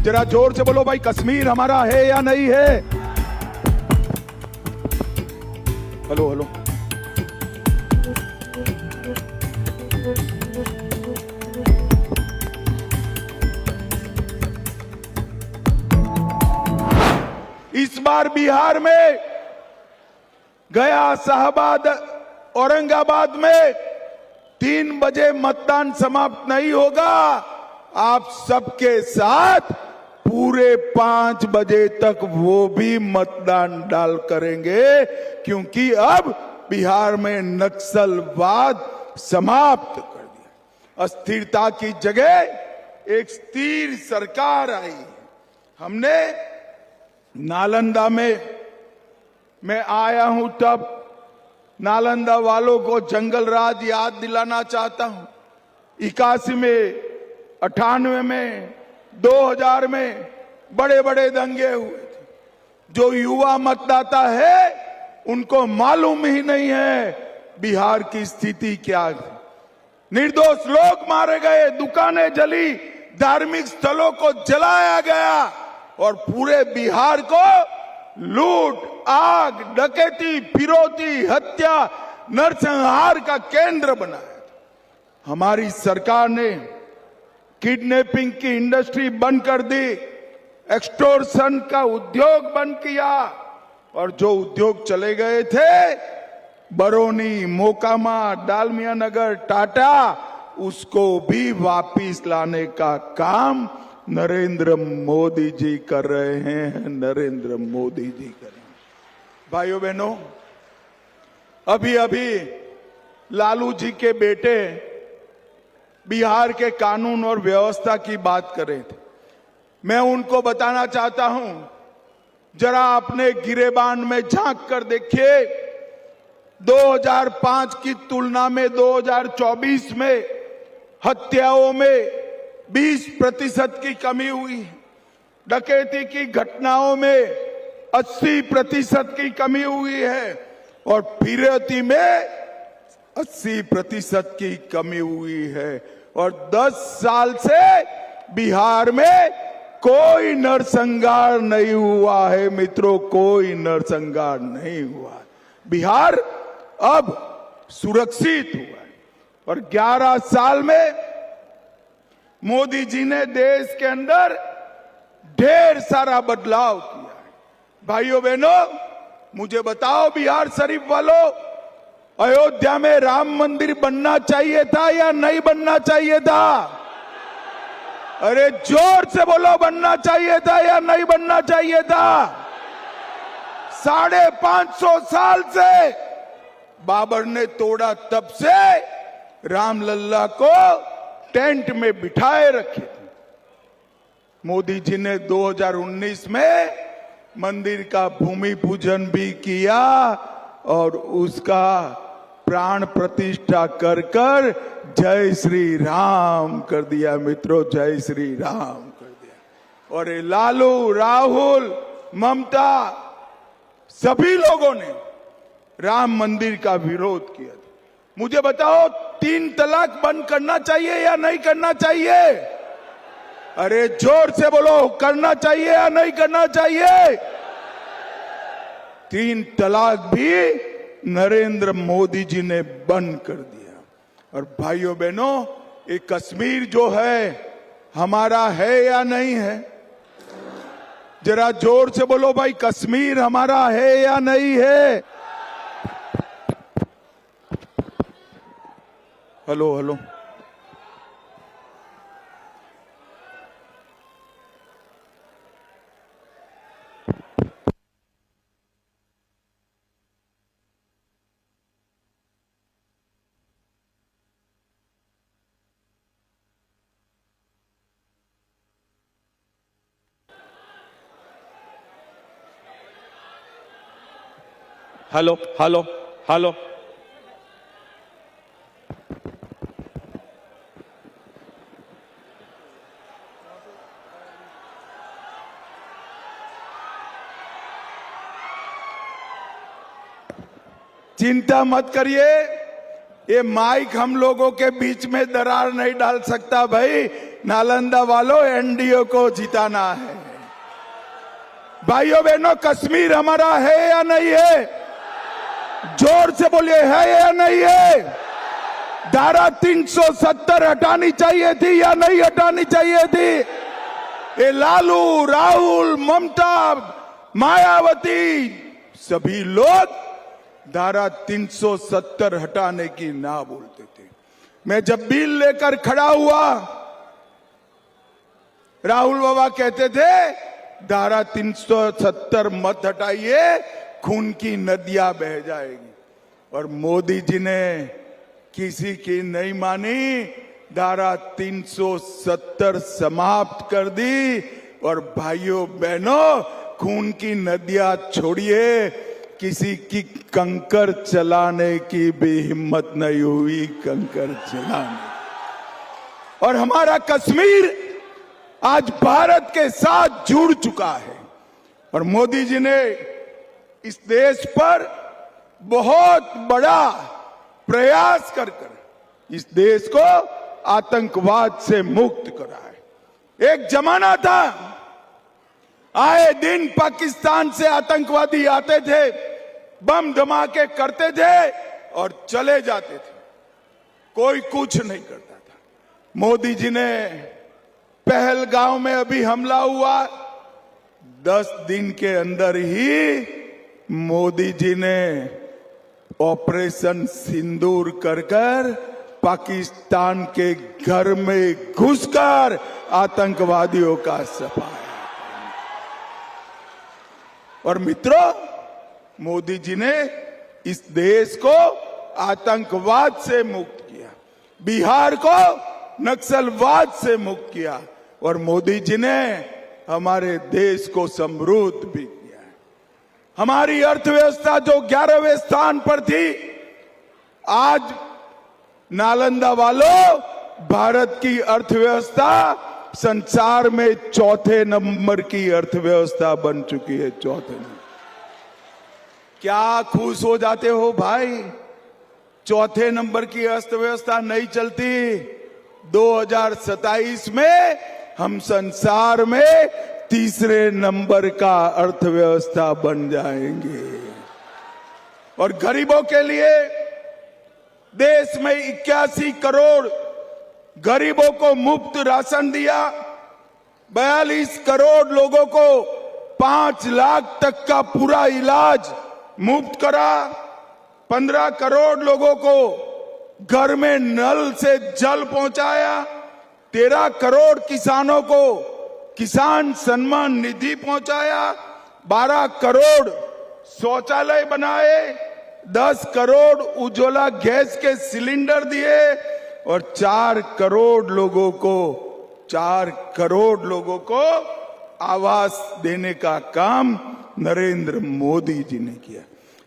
जरा जोर से बोलो भाई, कश्मीर हमारा है या नहीं है? Hello hello. इस बार बिहार में गया, शाहबाद, औरंगाबाद में 3 बजे मतदान समाप्त नहीं होगा। आप सबके साथ पूरे 5 बजे तक वो भी मतदान डाल करेंगे, क्योंकि अब बिहार में नक्सलवाद समाप्त कर दिया। अस्थिरता की जगह एक स्थिर सरकार आई। हमने नालंदा में मैं आया हूं, तब नालंदा वालों को जंगल राज याद दिलाना चाहता हूं। 81 में, 98 में, 2000 में बड़े बड़े दंगे हुए थे। जो युवा मतदाता है उनको मालूम ही नहीं है बिहार की स्थिति क्या है। निर्दोष लोग मारे गए, दुकानें जली, धार्मिक स्थलों को जलाया गया और पूरे बिहार को लूट, आग, डकैती, फिरौती, हत्या, नरसंहार का केंद्र बनाया। हमारी सरकार ने किडनैपिंग की इंडस्ट्री बंद कर दी, एक्सटॉर्शन का उद्योग बंद किया और जो उद्योग चले गए थे, बरौनी, मोकामा, डालमिया नगर, टाटा, उसको भी वापिस लाने का काम नरेंद्र मोदी जी कर रहे हैं। नरेंद्र मोदी जी कर रहे हैं। भाइयों बहनों, अभी अभी लालू जी के बेटे बिहार के कानून और व्यवस्था की बात कर रहे थे। मैं उनको बताना चाहता हूं, जरा अपने गिरेबान में झांक कर देखिए। 2005 की तुलना में 2024 में हत्याओं में 20% की कमी हुई है। डकैती की घटनाओं में 80% की कमी हुई है और फिरौती में 80% की कमी हुई है। और 10 साल से बिहार में कोई नरसंहार नहीं हुआ है मित्रों, कोई नरसंहार नहीं हुआ। बिहार अब सुरक्षित हुआ है और 11 साल में मोदी जी ने देश के अंदर ढेर सारा बदलाव किया है। भाइयों बहनों, मुझे बताओ बिहार शरीफ वालों, अयोध्या में राम मंदिर बनना चाहिए था या नहीं बनना चाहिए था? अरे जोर से बोलो, बनना चाहिए था या नहीं बनना चाहिए था? 550 साल से बाबर ने तोड़ा, तब से रामलल्ला को टेंट में बिठाए रखे थे। मोदी जी ने 2019 में मंदिर का भूमि पूजन भी किया और उसका प्राण प्रतिष्ठा कर कर जय श्री राम कर दिया मित्रों, जय श्री राम कर दिया। और ये लालू, राहुल, ममता, सभी लोगों ने राम मंदिर का विरोध किया था। मुझे बताओ, 3 तलाक बंद करना चाहिए या नहीं करना चाहिए? अरे जोर से बोलो, करना चाहिए या नहीं करना चाहिए? 3 तलाक भी नरेंद्र मोदी जी ने बंद कर दिया। और भाइयों बहनों, ये कश्मीर जो है हमारा है या नहीं है? जरा जोर से बोलो भाई, कश्मीर हमारा है या नहीं है? Hello hello. Hello hello hello. चिंता मत करिए, ये माइक हम लोगों के बीच में दरार नहीं डाल सकता भाई। नालंदा वालों, एनडीए को जिताना है। भाइयों बहनों, कश्मीर हमारा है या नहीं है? जोर से बोलिए, है या नहीं है? धारा 370 हटानी चाहिए थी या नहीं हटानी चाहिए थी? ये लालू, राहुल, ममता, मायावती सभी लोग धारा 370 हटाने की ना बोलते थे। मैं जब बिल लेकर खड़ा हुआ, राहुल बाबा कहते थे धारा 370 मत हटाइए, खून की नदियां बह जाएगी। और मोदी जी ने किसी की नहीं मानी, धारा 370 समाप्त कर दी। और भाइयों बहनों, खून की नदियां छोड़िए, किसी की कंकर चलाने की भी हिम्मत नहीं हुई, कंकर चलाने। और हमारा कश्मीर आज भारत के साथ जुड़ चुका है। और मोदी जी ने इस देश पर बहुत बड़ा प्रयास कर इस देश को आतंकवाद से मुक्त करा है। एक जमाना था, आए दिन पाकिस्तान से आतंकवादी आते थे, बम धमाके करते थे और चले जाते थे, कोई कुछ नहीं करता था। मोदी जी ने पहलगांव में अभी हमला हुआ, 10 दिन के अंदर ही मोदी जी ने ऑपरेशन सिंदूर कर पाकिस्तान के घर में घुसकर आतंकवादियों का सफाया। और मित्रों, मोदी जी ने इस देश को आतंकवाद से मुक्त किया, बिहार को नक्सलवाद से मुक्त किया, और मोदी जी ने हमारे देश को समृद्ध भी किया। हमारी अर्थव्यवस्था जो 11वें स्थान पर थी, आज नालंदा वालों, भारत की अर्थव्यवस्था संसार में 4थे नंबर की अर्थव्यवस्था बन चुकी है। 4थे नंबर। क्या खुश हो जाते हो भाई? 4थे नंबर की अर्थव्यवस्था नहीं चलती, 2027 में हम संसार में 3रे नंबर का अर्थव्यवस्था बन जाएंगे। और गरीबों के लिए देश में 81 करोड़ गरीबों को मुफ्त राशन दिया, 42 करोड़ लोगों को 5 लाख तक का पूरा इलाज मुफ्त करा, 15 करोड़ लोगों को घर में नल से जल पहुंचाया, 13 करोड़ किसानों को किसान सम्मान निधि पहुंचाया, 12 करोड़ शौचालय बनाए, 10 करोड़ उज्ज्वला गैस के सिलेंडर दिए, और 4 करोड़ लोगों को आवास देने का काम नरेंद्र मोदी जी ने किया।